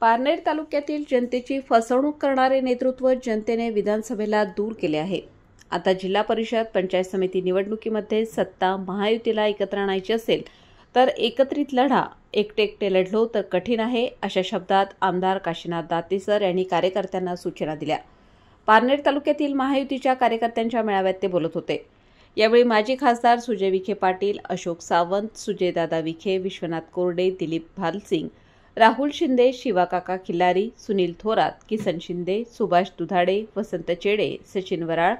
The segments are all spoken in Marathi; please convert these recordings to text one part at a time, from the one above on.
पारनेर तालुक्यातील जनतेची फसवणूक करणारे नेतृत्व जनतेने विधानसभेला दूर केले आहे। आता जिल्हा परिषद पंचायत समिती निवडणुकीमध्ये सत्ता महायुतीला एकत्र आणायची असेल तर एकत्रित लढा, एकटे लढलो तर कठीण आहे, अशा शब्दात आमदार काशीनाथ दातेसर यांनी कार्यकर्त्यांना सूचना दिल्या। पारनेर तालुक्यातील महायुतीच्या कार्यकर्त्यांच्या मेळाव्यात ते बोलत होते। यावेळी माजी खासदार सुजय विखे पाटील, अशोक सावंत, सुजयदादा विखे, विश्वनाथ कोरडे, दिलीप भालसिंग, राहुल शिंदे, शिवाकाका खिल्लारी, सुनील थोरात, किसन शिंदे, सुभाष दुधाडे, वसंत चेडे, सचिन वराळ,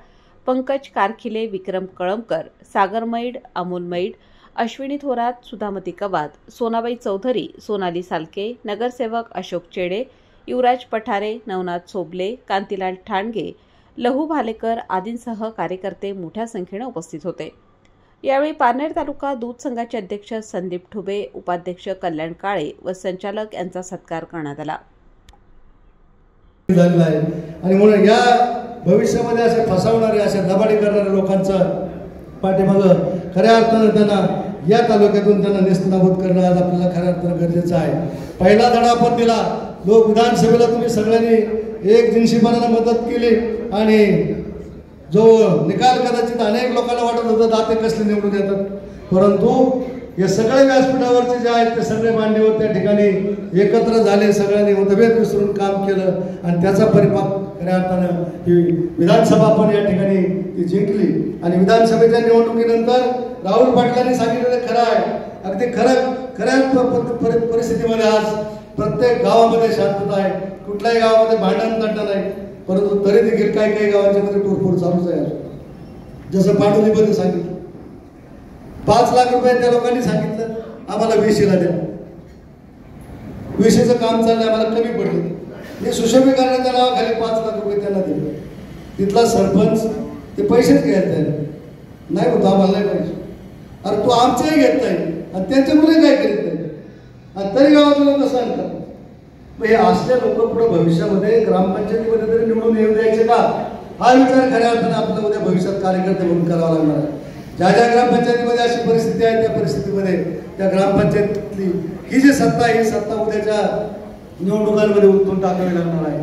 पंकज कारखिले, विक्रम कळमकर, सागर मैड, अमोल मैड, अश्विनी थोरात, सुधामती कवाद, सोनाबाई चौधरी, सोनाली सालके, नगरसेवक अशोक चेडे, युवराज पठारे, नवनाथ सोबले, कांतीलाल ठाणगे, लहू भालेकर आदींसह कार्यकर्ते मोठ्या संख्येने उपस्थित होते। यावेळी पारनेर तालुका दूध संघाचे अध्यक्ष संदीप ठुबे, उपाध्यक्ष कल्याण काळे व संचालक यांचा सत्कार करण्यात आला। आणि म्हणून या भविष्यामध्ये असे फसवणारे, असे दबाडी करणाऱ्या लोकांचा पाठीमागं खऱ्या अर्थानं त्यांना या तालुक्यातून त्यांना नेस्तनाबूत करणं आज आपल्याला खऱ्या अर्थानं गरजेचं आहे। पहिला धडा आपण दिला। लोक विधानसभेला तुम्ही सगळ्यांनी एक जिनशीपणाने मदत केली आणि जो निकाल कदाचित अनेक लोकांना वाटत होतं दाते कसले निवडून येतात, परंतु हे सगळे व्यासपीठावरचे जे आहेत ते सगळे मान्यवर त्या ठिकाणी एकत्र झाले, सगळ्यांनी मतभेद विसरून काम केलं आणि त्याचा परिपाक खऱ्या अर्थानं ही विधानसभा आपण या ठिकाणी ती जिंकली। आणि विधानसभेच्या निवडणुकीनंतर राहुल पाटलांनी सांगितलेलं खरं आहे, अगदी खऱ्या परिस्थितीमध्ये आज प्रत्येक गावामध्ये शांतता आहे, कुठल्याही गावामध्ये भांडण तंटा नाही, परंतु तरी देखील काही गावांच्या मध्ये टोरफोड चालूच आहे। जसं पाडोलीमध्ये सांगितलं 5 लाख रुपये त्या लोकांनी सांगितलं आम्हाला 20ला द्या, 20चं काम चाललंय, आम्हाला कमी पडले, हे सुशोभीकरणाच्या नावाखाली 5 लाख रुपये त्यांना दिले। तिथला सरपंच ते पैसेच घ्यायला नाही होता, आम्हाला नाही पाहिजे, अरे तू आमचेही घेत नाही आणि त्यांच्या मुले काय करीत नाही आणि तरी गावातले लोक सांगतात। हे असले लोक पुढे भविष्यामध्ये ग्रामपंचायतीमध्ये तरी निवडून येऊ द्यायचे का, हा विचार खऱ्या अर्थाने आपल्याला उद्या भविष्यात कार्यकर्ते म्हणून करावा लागणार आहे। ज्या ग्रामपंचायतीमध्ये अशी परिस्थिती आहे त्या परिस्थितीमध्ये त्या ग्रामपंचायतीतली ही जी सत्ता आहे, ही सत्ता उद्याच्या निवडणुकांमध्ये उतरून टाकावी लागणार आहे।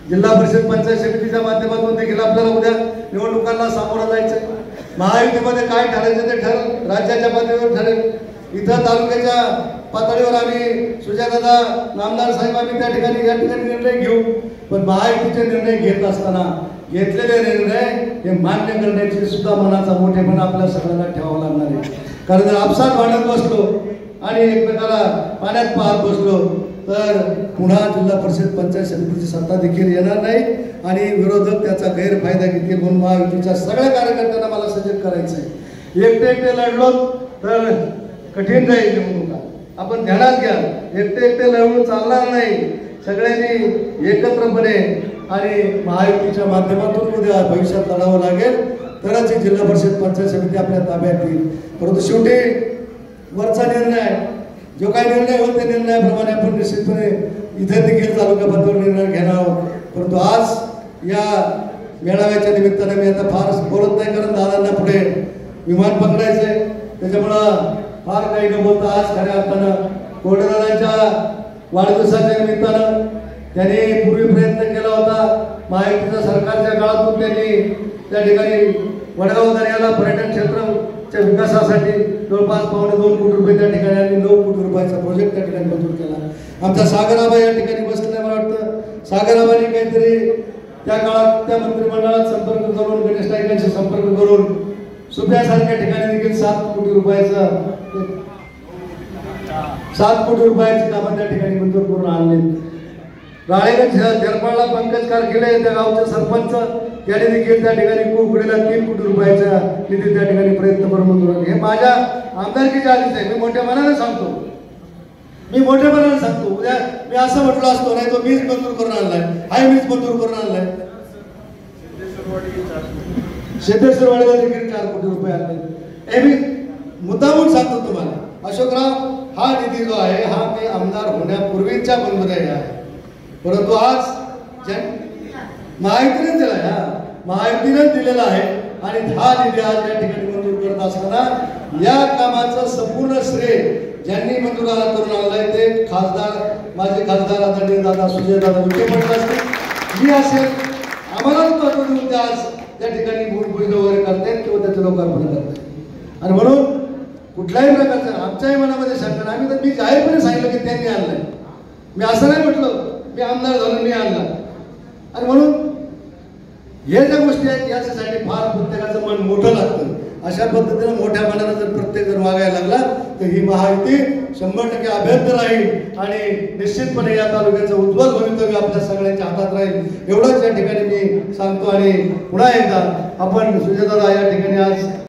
जिल्हा परिषद पंचायत समितीच्या माध्यमातून देखील आपल्याला उद्या निवडणुकांना सामोरं जायचं। महायुतीमध्ये काय ठरायचं ते ठरेल, राज्याच्या पातळीवर ठरेल, इथं तालुक्याच्या पातळीवर आम्ही सुजयदादा नामदार साहेब आम्ही त्या ठिकाणी निर्णय घेऊ, पण महायुतीचे निर्णय घेत असताना घेतलेले निर्णय हे मान्य करण्याची सुद्धा मनाचा मोठेपणा आपल्या सगळ्यांना ठेवावा लागणार आहे। कारण जर आपसात भांडत बसलो आणि एकमेकाला पाण्यात पाहत बसलो तर पुन्हा जिल्हा परिषद पंचायत समितीची सत्ता देखील येणार नाही आणि विरोधक त्याचा गैरफायदा घेतील। म्हणून महायुतीच्या सगळ्या कार्यकर्त्यांना मला सजग करायचं आहे, एकटे लढलो तर कठीण जाईल निवडणुका, आपण ध्यानात घ्या, एकटे लढून चालणार नाही, सगळ्यांनी एकत्रपणे आणि महायुतीच्या माध्यमातून उद्या भविष्यात लढावं लागेल, तरच ही जिल्हा परिषद पंचायत समिती आपल्या ताब्यात येईल। परंतु शेवटी वरचा निर्णय, जो काही निर्णय होईल त्या निर्णयाप्रमाणे आपण निश्चितपणे इथे देखील तालुका पातळीवर निर्णय घेणार आहोत। परंतु आज या मेळाव्याच्या निमित्ताने मी आता फार बोलत नाही, कारण दादांना पुढे विमान पकडायचंय, त्याच्यामुळं फार काही न बोलता आज खऱ्या अर्थानं कोरडेदादांच्या वाढदिवसाच्या निमित्तानं त्यांनी पूर्वी प्रयत्न केला होता, महायुतीच्या सरकारच्या काळातून त्यांनी त्या ठिकाणी वडगाव दर्याला पर्यटन क्षेत्राच्या विकासासाठी जवळपास 2.25 कोटी रुपये त्या ठिकाणी आणि 9 कोटी रुपयाचा प्रोजेक्ट त्या ठिकाणी मंजूर केला। आमचा सागराबा या ठिकाणी बसले, मला वाटतं सागराबांनी काहीतरी त्या काळात त्या मंत्रिमंडळात संपर्क करून, गणेश नाईकांशी संपर्क करून सुप्यासारख्या ठिकाणी देखील 7 कोटी रुपयाची कामं त्या ठिकाणी मंजूर करून आणले। राळेगंज झरपाळला पंकज कारखिले त्या गावचे सरपंच यांनी देखील त्या ठिकाणी कुकडीला 3 कोटी रुपयाचा निधी त्या ठिकाणी प्रयत्न करून मंजूर केले। हे माझ्या आमदारकीच्या आधीच आहे, मी मोठ्या मनाने सांगतो, उद्या मी असं म्हटलं असतो नाही तो मीच मंजूर करून आणलाय, हाय मीच मंजूर करून आणलाय, शेतेश्वरवाडीला देखील 4 कोटी रुपये आणले। हे मी मुद्दामून सांगतो तुम्हाला, अशोकराव हा निधी जो आहे हा मी आमदार होण्यापूर्वीच्या बंधुदय आहे, परंतु आज महायुतीने दिला, महायुतीने दिलेला आहे आणि हा निधी आज या ठिकाणी मंजूर करत असताना या कामाचं संपूर्ण श्रेय ज्यांनी मंजुराला करून आणलाय ते खासदार माझे खासदार आदरणीय दादा सुजयदादा विखे पाटील असतील, मी असेल, आम्हालाच महत्व देऊन ते आज त्या ठिकाणी भूमिपूजन वगैरे करतायत किंवा त्याचं लोकार्पण करतायत. आणि म्हणून कुठल्याही प्रकारचं आमच्याही मनामध्ये शंका नाही. आम्ही तर मी जाहीरपणे सांगितलं की त्यांनी आणलंय, मी असं नाही म्हटलं मी आमदार झालो मी आणला. आणि म्हणून हे ज्या गोष्टी आहेत याच्यासाठी फार प्रत्येकाचं मन मोठं लागतं. अशा पद्धतीने मोठ्या मनानं जर प्रत्येक जण वागायला लागला तर ही महायुती 100% अभेद्य राहील आणि निश्चितपणे या तालुक्याचं उज्ज्वल भवितव्य आपल्या सगळ्यांच्या हातात राहील एवढंच या ठिकाणी मी सांगतो. आणि पुन्हा एकदा आपण सुजयदादा या ठिकाणी आज